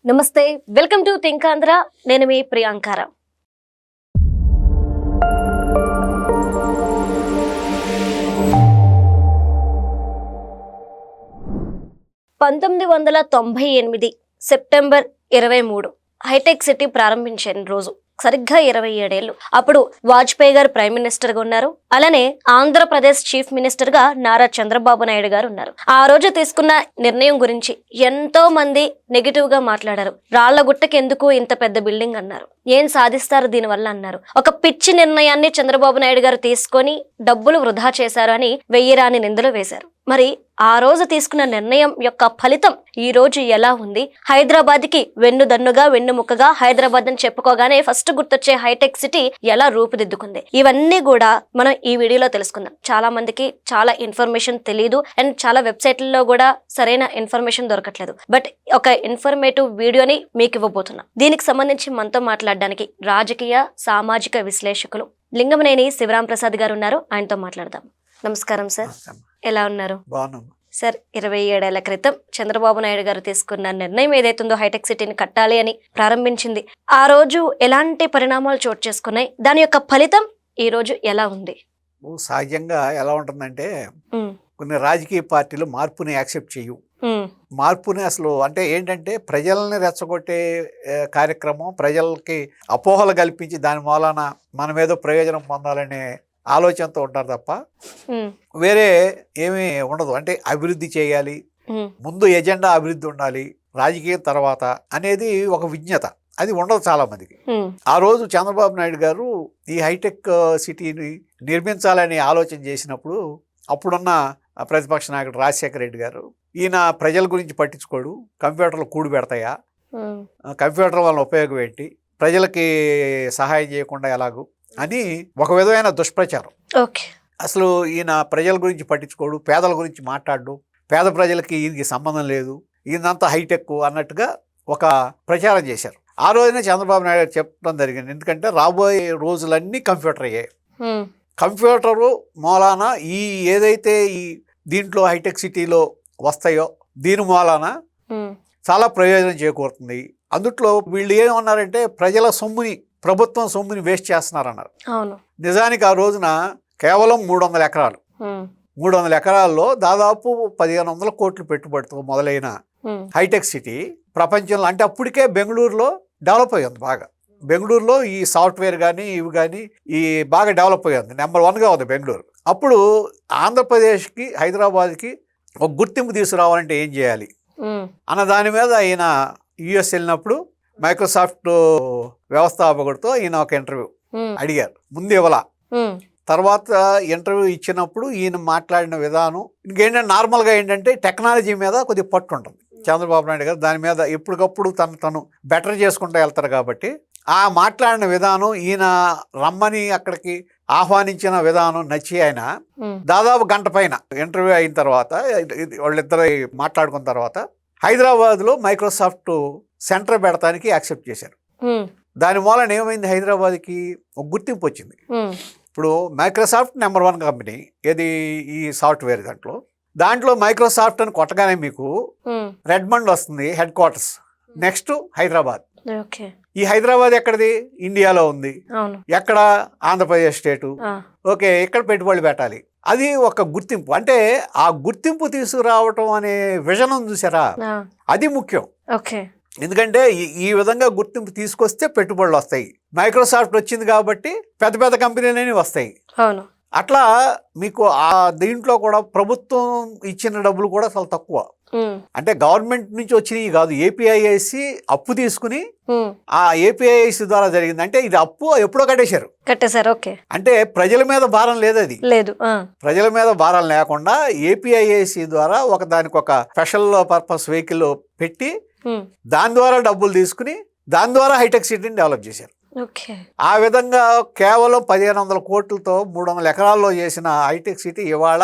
నమస్తే, welcome to think Andhra. నేను మీ ప్రియాంకార. 1998 September 23 hitech city ప్రారంభించిన రోజు సరిగ్గా 27 ఏళ్ళు. అప్పుడు వాజ్పేయి గారు ప్రైమ్ మినిస్టర్ గా ఉన్నారు. అలానే ఆంధ్రప్రదేశ్ చీఫ్ మినిస్టర్ గా నారా చంద్రబాబు నాయుడు గారు ఉన్నారు. ఆ రోజు తీసుకున్న నిర్ణయం గురించి ఎంతో మంది నెగిటివ్ గా మాట్లాడారు. రాళ్ల గుట్టకి ఎందుకు ఇంత పెద్ద బిల్డింగ్ అన్నారు. ఏం సాధిస్తారు దీనివల్ల అన్నారు. ఒక పిచ్చి నిర్ణయాన్ని చంద్రబాబు నాయుడు గారు తీసుకొని డబ్బులు వృధా చేశారు అని వెయ్యిరాని నిందలు వేశారు. మరి ఆ రోజు తీసుకున్న నిర్ణయం యొక్క ఫలితం ఈ రోజు ఎలా ఉంది? హైదరాబాద్ కి వెన్నుదన్నుగా వెన్నుముక్కగా హైదరాబాద్ అని చెప్పుకోగానే ఫస్ట్ గుర్తొచ్చే హైటెక్ సిటీ ఎలా రూపుదిద్దుకుంది, ఇవన్నీ కూడా మనం ఈ వీడియోలో తెలుసుకుందాం. చాలా మందికి చాలా ఇన్ఫర్మేషన్ తెలియదు అండ్ చాలా వెబ్సైట్లలో కూడా సరైన ఇన్ఫర్మేషన్ దొరకట్లేదు. బట్ ఒక ఇన్ఫర్మేటివ్ వీడియోని మీకు ఇవ్వబోతున్నాం. దీనికి సంబంధించి మనతో మాట్లాడడానికి రాజకీయ సామాజిక విశ్లేషకులు లింగమనేని శివరాం ప్రసాద్ గారు ఉన్నారు. ఆయనతో మాట్లాడదాం. నమస్కారం సార్, ఎలా ఉన్నారు? సార్, 27 ఏళ్ల క్రితం చంద్రబాబు నాయుడు గారు తీసుకున్న నిర్ణయం ఏదైతుందో హైటెక్ సిటీని కట్టాలి అని ప్రారంభించింది. ఆ రోజు ఎలాంటి పరిణామాలు చోటు చేసుకున్నాయి? దాని యొక్క ఫలితం ఈ రోజు ఎలా ఉంది? సహజంగా ఎలా ఉంటుందంటే కొన్ని రాజకీయ పార్టీలు మార్పుని యాక్సెప్ట్ చేయవు. మార్పుని అసలు అంటే ఏంటంటే ప్రజల్ని రెచ్చగొట్టే కార్యక్రమం, ప్రజలకి అపోహలు కల్పించి దాని మూలాన మనం ఏదో ప్రయోజనం పొందాలనే ఆలోచనతో ఉంటారు తప్ప వేరే ఏమీ ఉండదు. అంటే అభివృద్ధి చేయాలి, ముందు ఎజెండా అభివృద్ధి ఉండాలి, రాజకీయం తర్వాత అనేది ఒక విజ్ఞత, అది ఉండదు చాలా మందికి. ఆ రోజు చంద్రబాబు నాయుడు గారు ఈ హైటెక్ సిటీని నిర్మించాలని ఆలోచన చేసినప్పుడు అప్పుడున్న ప్రతిపక్ష నాయకుడు రాజశేఖర రెడ్డి గారు, ఈయన ప్రజల గురించి పట్టించుకోడు, కంప్యూటర్లు కూడి పెడతాయా, కంప్యూటర్ వల్ల ఉపయోగం ఏంటి, ప్రజలకి సహాయం చేయకుండా ఎలాగూ అని ఒక విధమైన దుష్ప్రచారం. అసలు ఈయన ప్రజల గురించి పట్టించుకోడు, పేదల గురించి మాట్లాడు, పేద ప్రజలకి ఈయనకి సంబంధం లేదు, ఈయనంతా హైటెక్ అన్నట్టుగా ఒక ప్రచారం చేశారు. ఆ రోజునే చంద్రబాబు నాయుడు గారు చెప్పడం జరిగింది. ఎందుకంటే రాబోయే రోజులన్నీ కంప్యూటర్ అయ్యాయి. కంప్యూటరు మూలాన ఈ ఏదైతే ఈ దీంట్లో హైటెక్ సిటీలో వస్తాయో దీని మూలాన చాలా ప్రయోజనం చేకూరుతుంది. అందుట్లో వీళ్ళు ఏమన్నారంటే ప్రజల సొమ్ముని, ప్రభుత్వం సొమ్ముని వేస్ట్ చేస్తున్నారన్నారు. నిజానికి ఆ రోజున కేవలం 300 ఎకరాలు, 300 ఎకరాల్లో దాదాపు 1500 కోట్లు పెట్టుబడితో మొదలైన హైటెక్ సిటీ ప్రపంచంలో, అంటే అప్పటికే బెంగళూరులో డెవలప్ అయ్యింది బాగా. బెంగళూరులో ఈ సాఫ్ట్వేర్ కానీ ఇవి కానీ ఈ బాగా డెవలప్ అయ్యింది, నెంబర్ 1గా ఉంది బెంగళూరు. అప్పుడు ఆంధ్రప్రదేశ్కి, హైదరాబాద్కి ఒక గుర్తింపు తీసుకురావాలంటే ఏం చేయాలి అన్న దాని మీద ఈయన యుఎస్ వెళ్ళినప్పుడు మైక్రోసాఫ్ట్ వ్యవస్థాపకుడితో ఈయన ఒక ఇంటర్వ్యూ అడిగారు. ముందు ఇవ్వాల, తర్వాత ఇంటర్వ్యూ ఇచ్చినప్పుడు ఈయన మాట్లాడిన విధానం ఇంకేంటంటే నార్మల్గా ఏంటంటే టెక్నాలజీ మీద కొద్దిగా పట్టు ఉంటుంది చంద్రబాబు నాయుడు గారు. దాని మీద ఎప్పటికప్పుడు తను బెటర్ చేసుకుంటూ వెళ్తారు కాబట్టి ఆ మాట్లాడిన విధానం, ఈయన రమ్మని అక్కడికి ఆహ్వానించిన విధానం నచ్చి ఆయన దాదాపు గంట పైన ఇంటర్వ్యూ అయిన తర్వాత వాళ్ళిద్దరు మాట్లాడుకున్న తర్వాత హైదరాబాద్లో మైక్రోసాఫ్ట్ సెంటర్ పెడతానికి యాక్సెప్ట్ చేశారు. దాని మూలన ఏమైంది, హైదరాబాద్కి ఒక గుర్తింపు వచ్చింది. ఇప్పుడు మైక్రోసాఫ్ట్ నెంబర్ 1 కంపెనీ ఏది ఈ సాఫ్ట్వేర్ దాంట్లో మైక్రోసాఫ్ట్ అని కొట్టగానే మీకు రెడ్మండ్ వస్తుంది హెడ్ క్వార్టర్స్, నెక్స్ట్ హైదరాబాద్. ఈ హైదరాబాద్ ఎక్కడిది? ఇండియాలో ఉంది. ఎక్కడ? ఆంధ్రప్రదేశ్ స్టేటు. ఓకే, ఇక్కడ పెట్టుబడులు పెట్టాలి. అది ఒక గుర్తింపు. అంటే ఆ గుర్తింపు తీసుకురావటం అనే విజనం చూసారా, అది ముఖ్యం. ఎందుకంటే ఈ విధంగా గుర్తింపు తీసుకొస్తే పెట్టుబడులు వస్తాయి. మైక్రోసాఫ్ట్ వచ్చింది కాబట్టి పెద్ద పెద్ద కంపెనీలన్నీ వస్తాయి. అట్లా మీకు ఆ దీంట్లో కూడా ప్రభుత్వం ఇచ్చిన డబ్బులు కూడా చాలా తక్కువ. అంటే గవర్నమెంట్ నుంచి వచ్చినవి కాదు, ఏపీఐఐసి అప్పు తీసుకుని ఆ ఏపీఐఐసి ద్వారా జరిగింది. అంటే ఇది అప్పు ఎప్పుడో కట్టేశారు. అంటే ప్రజల మీద భారం లేదు, అది లేదు. ప్రజల మీద భారం లేకుండా ఏపీఐఐసి ద్వారా దానికి ఒక స్పెషల్ పర్పస్ వెహికల్ పెట్టి దాని ద్వారా డబ్బులు తీసుకుని దాని ద్వారా హైటెక్ సిటీని డెవలప్ చేశారు. ఆ విధంగా కేవలం 1500 కోట్లతో 300 ఎకరాల్లో చేసిన హైటెక్ సిటీ ఇవాళ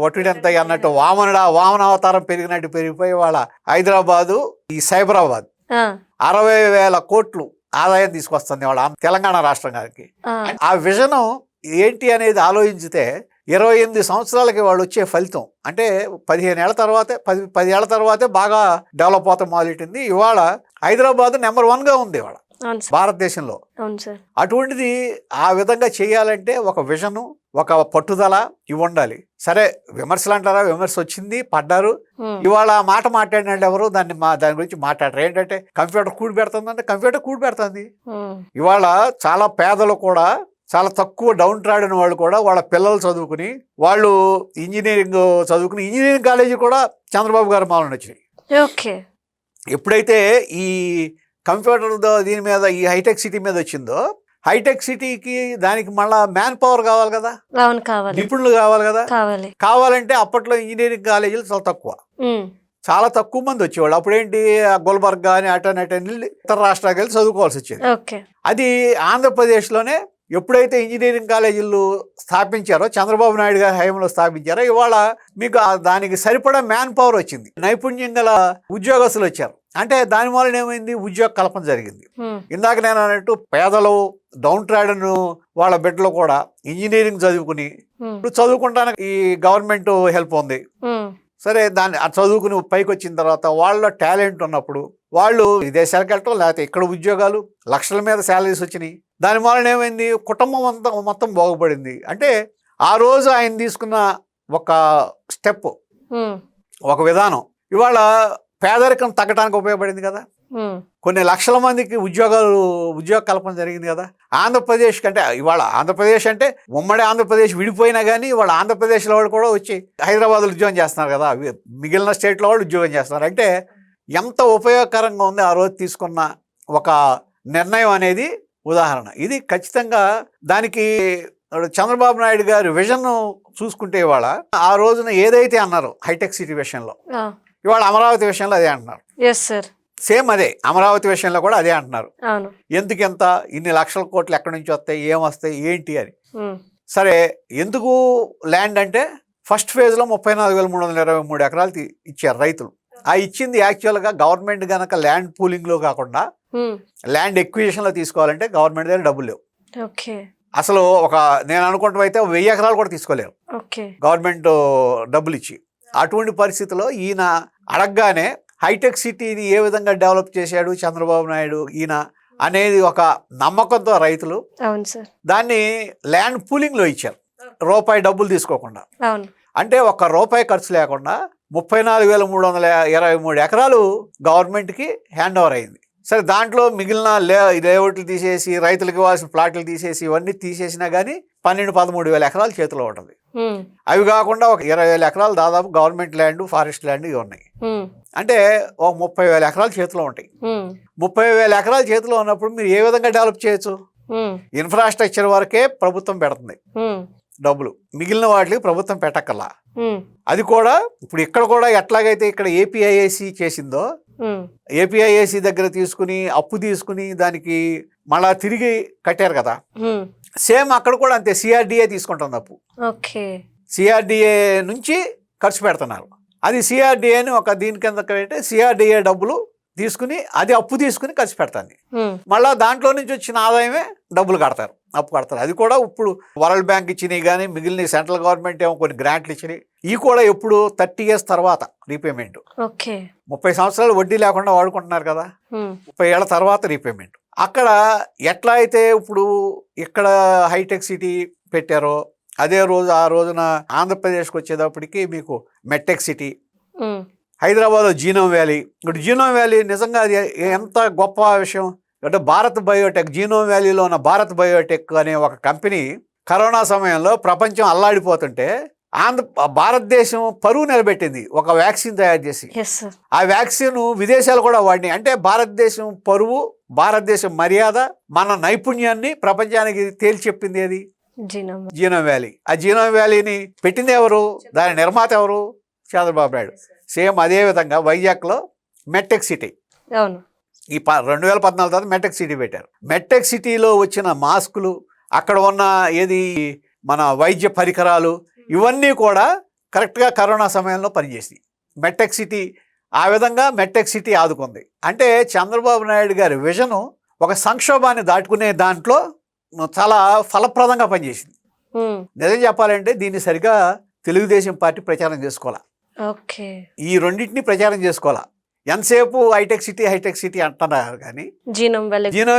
ఒట్టిడెంత అన్నట్టు వామన అవతారం పెరిగినట్టు పెరిగిపోయి ఇవాళ హైదరాబాదు, ఈ సైబరాబాద్ 60,000 కోట్లు ఆదాయం తీసుకొస్తుంది ఇవాళ తెలంగాణ రాష్ట్రం గారికి. ఆ విజనం ఏంటి అనేది ఆలోచించితే 28 సంవత్సరాలకి వాళ్ళు వచ్చే ఫలితం అంటే 15 ఏళ్ల తర్వాతే 10 ఏళ్ల తర్వాతే బాగా డెవలప్ అవుతాం మొదలెట్టింది. ఇవాళ హైదరాబాద్ నెంబర్ 1గా ఉంది ఇవాళ అవును సార్. భారతదేశంలో. అవును సార్. అటువంటిది ఆ విధంగా చేయాలంటే ఒక విజను, ఒక పట్టుదల ఇవి ఉండాలి. సరే విమర్శలు అంటారా, విమర్శ వచ్చింది, పడ్డారు. ఇవాళ ఆ మాట మాట్లాడినట్టు ఎవరు దాని గురించి మాట్లాడరు. ఏంటంటే కంప్యూటర్ కూడి పెడుతుందంటే కంప్యూటర్ కూడి పెడుతుంది. ఇవాళ చాలా పేదలు కూడా, చాలా తక్కువ డౌన్ ట్రాడిన వాళ్ళు కూడా వాళ్ళ పిల్లలు చదువుకుని వాళ్ళు ఇంజనీరింగ్ చదువుకుని ఇంజనీరింగ్ కాలేజీ కూడా చంద్రబాబు గారు మాలను వచ్చాయి. ఓకే. ఎప్పుడైతే ఈ కంప్యూటర్ దీని మీద ఈ హైటెక్ సిటీ మీద వచ్చిందో, హైటెక్ సిటీకి దానికి మళ్ళా మ్యాన్ పవర్ కావాలి కదా, అవును కావాలి, నిపుణులు కావాలి కదా. కావాలంటే అప్పట్లో ఇంజనీరింగ్ కాలేజీలు చాలా తక్కువ మంది వచ్చేవాళ్ళు. అప్పుడేంటి గుల్బర్గా అని అటని ఇతర రాష్ట్రాలకు వెళ్ళి చదువుకోవాల్సి వచ్చేది. అది ఆంధ్రప్రదేశ్లోనే ఎప్పుడైతే ఇంజనీరింగ్ కాలేజీలు స్థాపించారో, చంద్రబాబు నాయుడు గారి హయాంలో స్థాపించారో, ఇవాళ మీకు దానికి సరిపడా మ్యాన్ పవర్ వచ్చింది, నైపుణ్యం గల ఉద్యోగస్తులు వచ్చారు. అంటే దాని వలన ఏమైంది, ఉద్యోగ కల్పన జరిగింది. ఇందాక నేను అన్నట్టు పేదలు, డౌన్ ట్రాడన్ వాళ్ళ బిడ్డలు కూడా ఇంజనీరింగ్ చదువుకుని ఇప్పుడు చదువుకుంటానికి ఈ గవర్నమెంట్ హెల్ప్ ఉంది. సరే దాన్ని చదువుకుని పైకి వచ్చిన తర్వాత వాళ్ళ టాలెంట్ ఉన్నప్పుడు వాళ్ళు విదేశాలకు వెళ్ళటం, లేకపోతే ఇక్కడ ఉద్యోగాలు, లక్షల మీద శాలరీస్ వచ్చినాయి. దాని వలన ఏమైంది, కుటుంబం అంతా మొత్తం బాగుపడింది. అంటే ఆ రోజు ఆయన తీసుకున్న ఒక స్టెప్, ఒక విధానం ఇవాళ పేదరికం తగ్గడానికి ఉపయోగపడింది కదా. కొన్ని లక్షల మందికి ఉద్యోగ కల్పన జరిగింది కదా. ఆంధ్రప్రదేశ్ కంటే ఇవాళ ఆంధ్రప్రదేశ్ అంటే ఉమ్మడి ఆంధ్రప్రదేశ్ విడిపోయినా కానీ ఇవాళ ఆంధ్రప్రదేశ్లో వాళ్ళు కూడా వచ్చి హైదరాబాద్లో ఉద్యోగం చేస్తున్నారు కదా, మిగిలిన స్టేట్లో వాళ్ళు ఉద్యోగం చేస్తున్నారు. అంటే ఎంత ఉపయోగకరంగా ఉంది ఆ రోజు తీసుకున్న ఒక నిర్ణయం అనేది ఉదాహరణ. ఇది ఖచ్చితంగా దానికి చంద్రబాబు నాయుడు గారి విజన్ చూసుకుంటే ఇవాళ ఆ రోజున ఏదైతే అన్నారో హైటెక్ సిటీ విషయంలో, ఇవాళ అమరావతి విషయంలో అదే అంటున్నారు. సేమ్ అదే అమరావతి విషయంలో కూడా అదే అంటున్నారు. ఎందుకెంత ఇన్ని లక్షల కోట్లు ఎక్కడి నుంచి వస్తాయి, ఏమొస్తాయి, ఏంటి అని. సరే ఎందుకు ల్యాండ్ అంటే ఫస్ట్ ఫేజ్లో 34,323 ఎకరాలు ఇచ్చారు రైతులు. ఆ ఇచ్చింది యాక్చువల్గా గవర్నమెంట్ కనుక ల్యాండ్ పూలింగ్లో కాకుండా ల్యాండ్ ఎక్విజిషన్లో తీసుకోవాలంటే గవర్నమెంట్ దగ్గర డబ్బులు లేవు. అసలు నేను అనుకుంటాం అయితే 1000 ఎకరాలు కూడా తీసుకోలేరు గవర్నమెంట్ డబ్బులు ఇచ్చి. అటువంటి పరిస్థితిలో ఈయన అడగగానే హైటెక్ సిటీని ఏ విధంగా డెవలప్ చేశాడు చంద్రబాబు నాయుడు ఈయన అనేది ఒక నమ్మకంతో రైతులు దాన్ని ల్యాండ్ పూలింగ్లో ఇచ్చారు, రూపాయి డబ్బులు తీసుకోకుండా. అంటే ₹1 ఖర్చు లేకుండా 34,323 ఎకరాలు గవర్నమెంట్కి హ్యాండ్ ఓవర్ అయింది. సరే దాంట్లో మిగిలిన లేఅవుట్లు తీసేసి, రైతులకు ఇవ్వాల్సిన ప్లాట్లు తీసేసి, ఇవన్నీ తీసేసినా కానీ 12,000-13,000 ఎకరాలు చేతిలో ఉంటుంది. అవి కాకుండా ఒక 20,000 ఎకరాలు దాదాపు గవర్నమెంట్ ల్యాండ్, ఫారెస్ట్ ల్యాండ్ ఇవి ఉన్నాయి. అంటే ఒక 30,000 ఎకరాలు చేతిలో ఉంటాయి. 30,000 ఎకరాలు చేతిలో ఉన్నప్పుడు మీరు ఏ విధంగా డెవలప్ చేయొచ్చు? ఇన్ఫ్రాస్ట్రక్చర్ వరకే ప్రభుత్వం పెడుతుంది డబ్బులు, మిగిలిన వాటికి ప్రభుత్వం పెట్టక్కర్లా. అది కూడా ఇప్పుడు ఇక్కడ కూడా ఎట్లాగైతే ఇక్కడ ఏపీఐఏసి చేసిందో, ఏపీఐఏసి దగ్గర తీసుకుని అప్పు తీసుకుని దానికి మళ్ళా తిరిగి కట్టారు కదా, సేమ్ అక్కడ కూడా అంతే. సిఆర్డిఏ తీసుకుంటుంది అప్పు, సిఆర్డిఏ నుంచి ఖర్చు పెడుతున్నారు. అది సిఆర్డిఏని ఒక దీని కింద సిఆర్డిఏ డబ్బులు తీసుకుని అది అప్పు తీసుకుని ఖర్చు పెడతాను. మళ్ళీ దాంట్లో నుంచి వచ్చిన ఆదాయమే డబ్బులు కడతారు, అప్పు కడతారు. అది కూడా ఇప్పుడు వరల్డ్ బ్యాంక్ ఇచ్చినాయి కానీ మిగిలిన సెంట్రల్ గవర్నమెంట్ ఏమో కొన్ని గ్రాంట్లు ఇచ్చినాయి. ఇవి కూడా ఎప్పుడు 30 years తర్వాత రీపేమెంట్. 30 సంవత్సరాలు వడ్డీ లేకుండా వాడుకుంటున్నారు కదా, 30 ఏళ్ల తర్వాత రీపేమెంట్. అక్కడ ఎట్లా అయితే ఇప్పుడు ఇక్కడ హైటెక్ సిటీ పెట్టారో అదే రోజు ఆ రోజున ఆంధ్రప్రదేశ్కి వచ్చేటప్పటికి మీకు మెట్టెక్ సిటీ, హైదరాబాద్లో జీనోమ్ వ్యాలీ. ఇప్పుడు జీనోమ్ వ్యాలీ నిజంగా అది ఎంత గొప్ప విషయం అంటే భారత్ బయోటెక్, జీనోమ్ వ్యాలీలో ఉన్న భారత్ బయోటెక్ అనే ఒక కంపెనీ కరోనా సమయంలో ప్రపంచం అల్లాడిపోతుంటే భారతదేశం పరువు నిలబెట్టింది ఒక వ్యాక్సిన్ తయారు చేసి. ఆ వ్యాక్సిన్ విదేశాలు కూడా వాడినాయి. అంటే భారతదేశం పరువు, భారతదేశం మర్యాద, మన నైపుణ్యాన్ని ప్రపంచానికి తేల్చి చెప్పింది అది జీనోమ్ వ్యాలీ. ఆ జీనోమ్ వ్యాలీని పెట్టింది ఎవరు, దాని నిర్మాత ఎవరు? చంద్రబాబు నాయుడు. సేమ్ అదే విధంగా వైజాగ్లో మెట్టెక్ సిటీ, ఈ 2014 తర్వాత మెట్టెక్ సిటీ పెట్టారు. మెట్టెక్ సిటీలో వచ్చిన మాస్కులు, అక్కడ ఉన్న మన వైద్య పరికరాలు ఇవన్నీ కూడా కరెక్ట్గా కరోనా సమయంలో పనిచేసి మెట్టెక్ సిటీ ఆ విధంగా మెట్టెక్ సిటీ ఆదుకుంది. అంటే చంద్రబాబు నాయుడు గారి విజను ఒక సంక్షోభాన్ని దాటుకునే దాంట్లో చాలా ఫలప్రదంగా పనిచేసింది. నిజం చెప్పాలంటే దీన్ని సరిగా తెలుగుదేశం పార్టీ ప్రచారం చేసుకోవాలా. ఓకే. ఈ రెండింటిని ప్రచారం చేసుకోవాలా. ఎంతసేపు హైటెక్ సిటీ అంటున్నారు కానీ జీనోమ్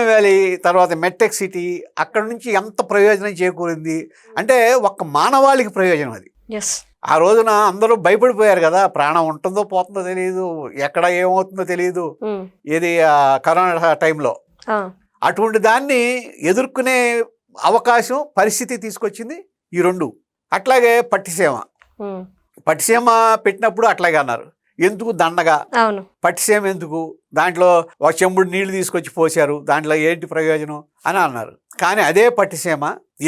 వ్యాలీ తర్వాత మెట్టెక్ సిటీ అక్కడ నుంచి ఎంత ప్రయోజనం చేకూరింది అంటే ఒక్క మానవాళికి ప్రయోజనం అది. ఆ రోజున అందరూ భయపడిపోయారు కదా, ప్రాణం ఉంటుందో పోతుందో తెలియదు, ఎక్కడ ఏమవుతుందో తెలియదు ఇది కరోనా టైంలో. అటువంటి దాన్ని ఎదుర్కొనే అవకాశం పరిస్థితి తీసుకొచ్చింది ఈ రెండు. అట్లాగే పట్టిసీమ పెట్టినప్పుడు అట్లాగే అన్నారు, ఎందుకు దండగా పట్టిసీమ ఎందుకు, దాంట్లో ఒక చెంబుడు నీళ్లు తీసుకొచ్చి పోసారు, దాంట్లో ఏంటి ప్రయోజనం అని అన్నారు. కానీ అదే పట్టిసీమ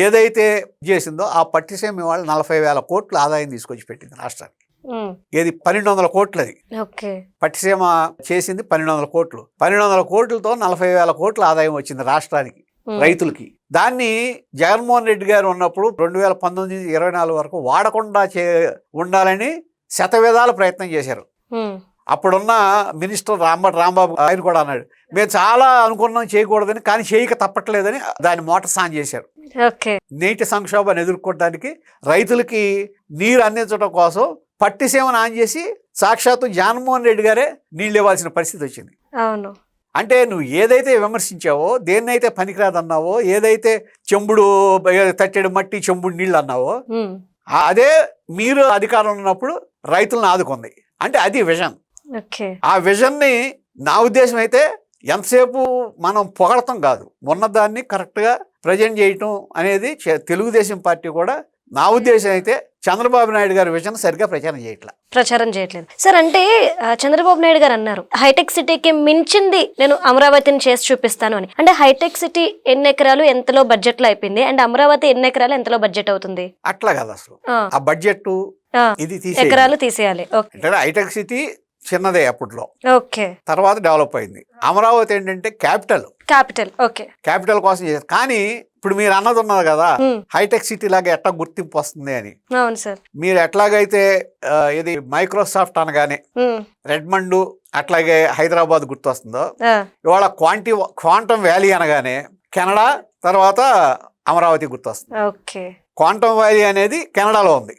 ఏదైతే చేసిందో ఆ పట్టిసీమ ఇవాళ 40,000 కోట్లు ఆదాయం తీసుకొచ్చి పెట్టింది రాష్ట్రానికి. ఏది 1,200 కోట్లు అది పట్టిసీమ చేసింది 1,200 కోట్లు. 1,200 కోట్లతో 40,000 కోట్ల ఆదాయం వచ్చింది రాష్ట్రానికి, రైతులకి. దాన్ని జగన్మోహన్ రెడ్డి గారు ఉన్నప్పుడు 2019-24 వరకు వాడకుండా ఉండాలని శతవిధాల ప్రయత్నం చేశారు. అప్పుడున్న మినిస్టర్ రాంబాబు ఆయన కూడా అన్నాడు, మేము చాలా అనుకున్నాం చేయకూడదని, కానీ చేయక తప్పట్లేదని దాన్ని మోటసాన్ చేశారు. నీటి సంక్షోభాన్ని ఎదుర్కోవడానికి రైతులకి నీరు అందించడం కోసం పట్టిసీమను ఆన్ చేసి సాక్షాత్తు జగన్మోహన్ రెడ్డి గారే నీళ్ళు ఇవ్వాల్సిన పరిస్థితి వచ్చింది. అంటే నువ్వు ఏదైతే విమర్శించావో, దేన్నైతే పనికిరాదన్నావో, ఏదైతే చెంబుడు తట్టెడు మట్టి చెంబుడు నీళ్ళు అన్నావో, అదే మీరు అధికారంలో ఉన్నప్పుడు రైతులను ఆదుకుంది. అంటే అది విజన్. ఆ విజన్ని నా ఉద్దేశం అయితే ఎంతసేపు మనం పొగడతాం కాదు, ఉన్నదాన్ని కరెక్ట్గా ప్రజెంట్ చేయటం అనేది తెలుగుదేశం పార్టీ కూడా నా ఉద్దేశం అయితే చంద్రబాబు నాయుడు గారి విజన్ సరిగ్గా ప్రచారం చేయట్లేదు సార్. అంటే చంద్రబాబు నాయుడు గారు అన్నారు హైటెక్ సిటీకి మించింది నేను అమరావతిని చేసి చూపిస్తాను అని. అంటే హైటెక్ సిటీ ఎన్ని ఎకరాలు ఎంతలో బడ్జెట్ లో అయిపోయింది, అండ్ అమరావతి ఎన్ని ఎకరాలు ఎంతలో బడ్జెట్ అవుతుంది? అట్లా కదా అసలు ఆ బడ్జెట్ ఇది ఎకరాలు తీసేయాలి. హైటెక్ సిటీ చిన్నదే అప్పట్లో, తర్వాత డెవలప్ అయింది. అమరావతి ఏంటంటే క్యాపిటల్ కోసం చేశారు. కానీ ఇప్పుడు మీరు అన్నది ఉన్నది కదా, హైటెక్ సిటీ లాగా ఎట్లా గుర్తింపు వస్తుంది అని. మీరు ఎట్లాగైతే ఇది మైక్రోసాఫ్ట్ అనగానే రెడ్మండ్, అట్లాగే హైదరాబాద్ గుర్తొస్తుందో, ఇవాళ క్వాంటమ్ వ్యాలీ అనగానే కెనడా, తర్వాత అమరావతి గుర్తొస్తుంది. క్వాంటమ్ వ్యాలీ అనేది కెనడాలో ఉంది,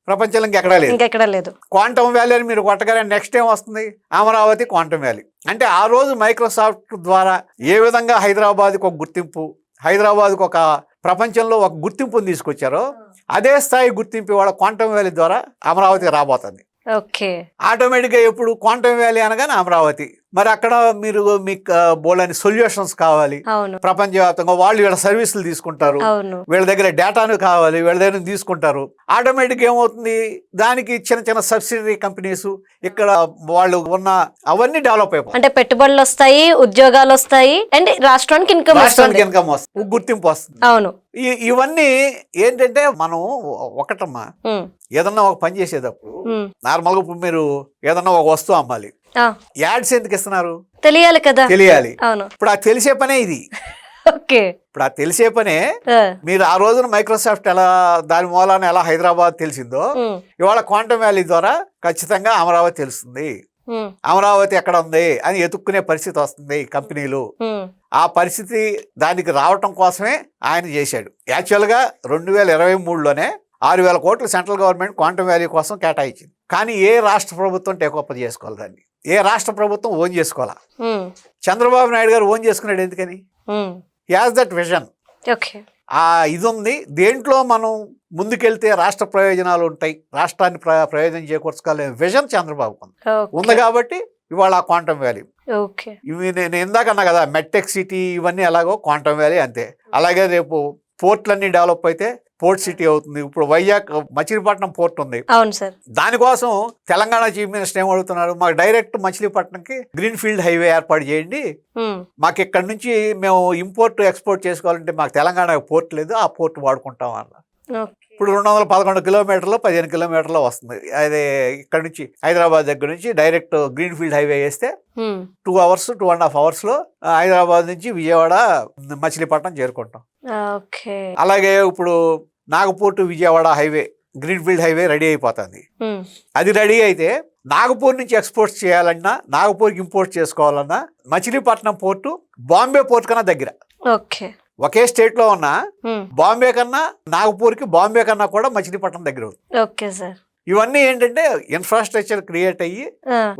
ప్రపంచంలో ఇంకెక్కడా లేదు. క్వాంటమ్ వ్యాలీ అని మీరు కొట్టగానే నెక్స్ట్ ఏం వస్తుంది? Amaravati quantum valley. అంటే ఆ రోజు మైక్రోసాఫ్ట్ ద్వారా ఏ విధంగా హైదరాబాద్కి ఒక గుర్తింపు, హైదరాబాద్కి ఒక ప్రపంచంలో ఒక గుర్తింపుని తీసుకొచ్చారో, అదే స్థాయి గుర్తింపు ఇవాళ క్వాంటమ్ వ్యాలీ ద్వారా అమరావతికి రాబోతుంది. ఆటోమేటిక్గా ఎప్పుడు క్వాంటమ్ వ్యాలీ అనగానే అమరావతి. మరి అక్కడ మీకు బోల్డని సొల్యూషన్స్ కావాలి, ప్రపంచవ్యాప్తంగా వాళ్ళు వీళ్ళ సర్వీసులు తీసుకుంటారు, వీళ్ళ దగ్గర డేటాను కావాలి, వీళ్ళ దగ్గర తీసుకుంటారు. ఆటోమేటిక్ ఏమవుతుంది, దానికి చిన్న చిన్న సబ్సిడరీ కంపెనీస్ ఇక్కడ వాళ్ళు ఉన్న అవన్నీ డెవలప్ అయిపోయి, అంటే పెట్టుబడులు వస్తాయి, ఉద్యోగాలు వస్తాయి, అండ్ రాష్ట్రానికి ఇన్కమ్ వస్తుంది, గుర్తింపు వస్తుంది. అవును, ఇవన్నీ ఏంటంటే మనం ఒకటమ్మా, ఏదన్నా ఒక పని చేసేటప్పుడు నార్మల్గా ఇప్పుడు మీరు ఏదన్నా ఒక వస్తువు అమ్మాలి, యాడ్స్ ఎందుకు ఇస్తున్నారు? తెలియాలి కదా. తెలియాలి. ఇప్పుడు ఆ తెలిసే పనే ఇది. ఇప్పుడు ఆ తెలిసే పనే మీరు ఆ రోజున మైక్రోసాఫ్ట్ ఎలా దాని మూలాన ఎలా హైదరాబాద్ తెలిసిందో, ఇవాళ క్వాంటమ్ వ్యాలీ ద్వారా ఖచ్చితంగా అమరావతి తెలుస్తుంది. అమరావతి ఎక్కడ ఉంది అని ఎతుక్కునే పరిస్థితి వస్తుంది కంపెనీలు. ఆ పరిస్థితి దానికి రావటం కోసమే ఆయన చేశాడు. యాక్చువల్గా 2023లోనే 6,000 కోట్లు సెంట్రల్ గవర్నమెంట్ క్వాంటమ్ వ్యాలీ కోసం కేటాయించింది. కానీ ఏ రాష్ట్ర ప్రభుత్వం టేకప్ చేసుకోవాలి దాన్ని, ఏ రాష్ట్ర ప్రభుత్వం ఓన్ చేసుకోవాలా. చంద్రబాబు నాయుడు గారు ఓన్ చేసుకున్నాడు ఎందుకని? As that vision. ఆ ఇది ఉంది, దేంట్లో మనం ముందుకెళ్తే రాష్ట్ర ప్రయోజనాలు ఉంటాయి, రాష్ట్రాన్ని ప్రయోజనం చేకూర్చుకోవాలనే విజన్ చంద్రబాబు ఉంది కాబట్టి ఇవాళ ఆ క్వాంటమ్ వ్యాలీ. ఇవి నేను ఇందాకన్నా కదా, మెట్టెక్ సిటీ ఇవన్నీ ఎలాగో క్వాంటమ్ వ్యాలీ అంతే. అలాగే రేపు పోర్ట్లన్నీ డెవలప్ అయితే పోర్ట్ సిటీ అవుతుంది. ఇప్పుడు వైజాగ్ మచిలీపట్నం పోర్ట్ ఉంది, దానికోసం తెలంగాణ చీఫ్ మినిస్టర్ ఏం అడుగుతున్నారు, మాకు డైరెక్ట్ మచిలీపట్నంకి గ్రీన్ ఫీల్డ్ హైవే ఏర్పాటు చేయండి, మాకు ఇక్కడ నుంచి మేము ఇంపోర్ట్ ఎక్స్పోర్ట్ చేసుకోవాలంటే మాకు తెలంగాణ పోర్ట్ లేదు, ఆ పోర్ట్ వాడుకుంటాం అన్న. ఇప్పుడు 211 కిలోమీటర్లు 15 కిలోమీటర్లు వస్తుంది. అదే ఇక్కడ నుంచి హైదరాబాద్ దగ్గర నుంచి డైరెక్ట్ గ్రీన్ ఫీల్డ్ హైవే వేస్తే 2 hours 2.5 hours లో హైదరాబాద్ నుంచి విజయవాడ మచిలీపట్నం చేరుకుంటాం. అలాగే ఇప్పుడు Nagpur to Vijayawada highway green field highway ready అయిపోతుంది. అది రెడీ అయితే నాగపూర్ నుంచి ఎక్స్పోర్ట్ చేయాలన్నా, నాగపూర్కి ఇంపోర్ట్ చేసుకోవాలన్నా మచిలీపట్నం పోర్టు బాంబే పోర్ట్ కన్నా దగ్గర. ఒకే స్టేట్లో ఉన్న బాంబే కన్నా నాగపూర్కి బాంబే కన్నా కూడా మచిలీపట్నం దగ్గర అవుతుంది. Okay sir. ఇవన్నీ ఏంటంటే ఇన్ఫ్రాస్ట్రక్చర్ క్రియేట్ అయ్యి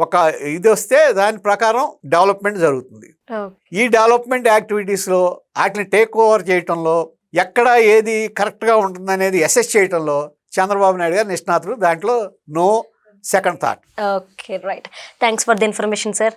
ఒక ఇది వస్తే దాని ప్రకారం డెవలప్మెంట్ జరుగుతుంది. ఈ డెవలప్మెంట్ యాక్టివిటీస్లో వాటిని టేక్ ఓవర్ చేయటంలో ఎక్కడ ఏది కరెక్ట్గా ఉంటుందనేది అసెస్ చేయటంలో చంద్రబాబు నాయుడు గారు నిష్ణాతులు. దాంట్లో no second thought. Okay right. Thanks for the information sir.